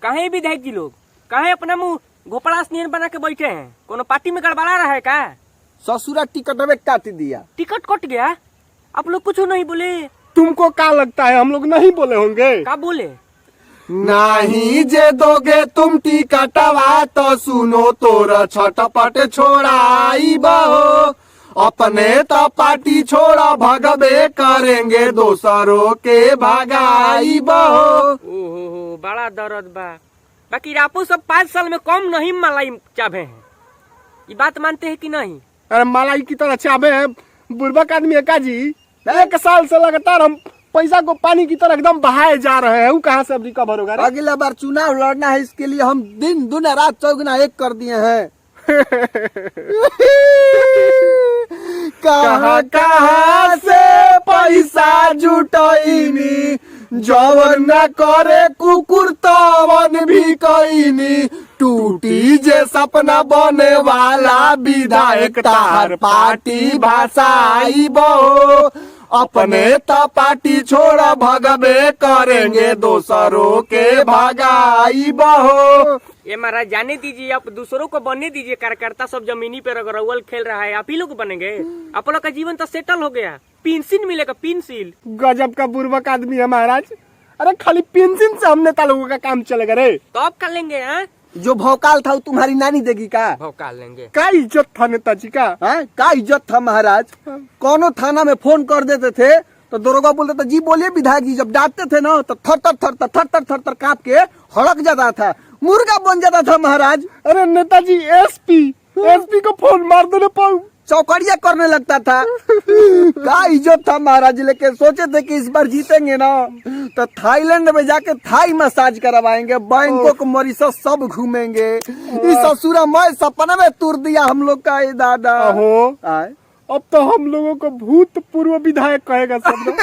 कहीं भी देख लोग कहे अपना मुंह घोपड़ा नियन बना के बैठे हैं। कोनो पार्टी में गड़बड़ा रहा है का? ससुरा टिकट में काट दिया। टिकट कट गया? आप लोग कुछ नहीं बोले? तुमको क्या लगता है हम लोग नहीं बोले होंगे? का बोले? नहीं जे दोगे तुम टिकटवा तो सुनो तोरा छटपट छोड़ाई बहो, अपने तो पार्टी छोड़ा भगबे करेंगे दोसरों के भगाई बहो। ओहो बड़ा दर्द बा। बाकी आपो सब 5 साल में कम नहीं मलाई चाबे हैं, ये बात मानते हैं कि नहीं? अरे मलाई की तरह चाबे है बुर्बक आदमी है का जी। 1 साल से लगातार हम पैसा को पानी की तरह एकदम बहाए जा रहे हैं। कहाँ से अब रिकवर होगा? अगला बार चुनाव लड़ना है, इसके लिए हम दिन दुना रात चौगुना एक कर दिए हैं। कहाँ कहाँ से पैसा जुटाईनी, जवन न करे कुकुर तवन भी कईनी, टूटी जे सपना बने वाला विधायक तार पार्टी भाषाई बहो, अपने तो पार्टी छोड़ा भगबे करेंगे दोसरों के भगाई बहो। ये महाराज जाने दीजिए, आप दूसरों को बनने दीजिए। कार्यकर्ता सब जमीनी पे रगरौल खेल रहा है, आप ही लोग बनेंगे। आप लोग का जीवन तो सेटल हो गया, पेंशन मिलेगा पेंशन। गजब का बुर्बक आदमी है महाराज। अरे खाली पेंशन से हम नेता लोगों का काम चलेगा रे। तो आप कर लेंगे? हैं जो भौकाल था वो तुम्हारी नानी देगी का? भौकाल लेंगे। क्या इज्जत था नेताजी का? क्या इज्जत था महाराज। कोनो थाना में फोन कर देते थे तो दरोगा बोलते थे जी बोलिए विधायक जी। जब डांटते थे ना तो थर थर थर थर थर थर थर थर कांप के हड़क जाता था, मुर्गा बन जाता था महाराज। अरे नेताजी एसपी को फोन मार देने पर चौकड़िया करने लगता था। क्या इज्जत था महाराज। लेकिन सोचे थे कि इस बार जीतेंगे ना तो थाईलैंड में जाके थाई मसाज करवाएंगे, बैंकॉक मॉरिशस सब घूमेंगे। इस ससुरा मैं सपने में तुर दिया हम लोग का ये दादा। अब तो हम लोगों को भूतपूर्व विधायक कहेगा सब लोग।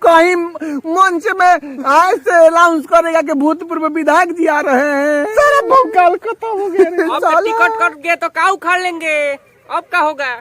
कहीं मंच में ऐसे अनाउंस करेगा कि भूतपूर्व विधायक जी आ रहे हैं। सारा भौकाल खत्म हो गया। अब तो टिकट कट गए तो का उखाड़ लेंगे? अब क्या होगा?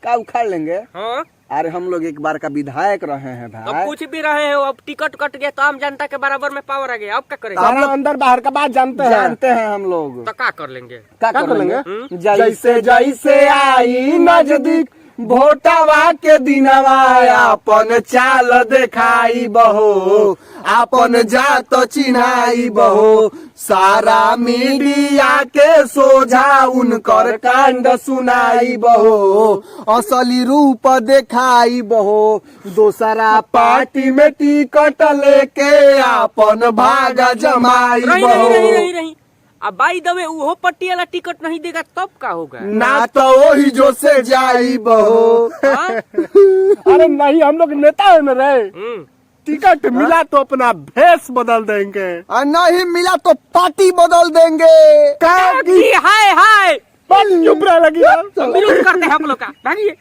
का उखाड़ लेंगे? हाँ अरे हम लोग एक बार का विधायक रहे हैं अब भाई। कुछ भी रहे हो, अब टिकट कट गया तो आम जनता के बराबर में पावर आ गया। अब क्या करेंगे? सारा अंदर बाहर का बात जानते हैं हम लोग। तो क्या कर लेंगे? क्या कर लेंगे? जैसे जैसे आई नजदीक भोटावा के दिनवा, अपन चाल दिखाई बहो, अपन जात चिन्हाई बहो, सारा मीडिया के सोझा उनकर कांड सुनाई बहो, असली रूप दिखाई बहो, दोसरा पार्टी में टिकट लेके अपन भाग जमाई नहीं बहो। नहीं नहीं नहीं। अब बाई दवे वो पट्टी वाला टिकट नहीं देगा तब क्या होगा? ना तो वही जो से जाई बहो। हाँ? अरे नहीं, हम लोग नेता है में रहे। टिकट मिला तो अपना भेष बदल देंगे, और नहीं मिला तो पार्टी बदल देंगे। हाय हाय बस चुप रह लगी। विरोध करते हैं हम लोग का। भागिए।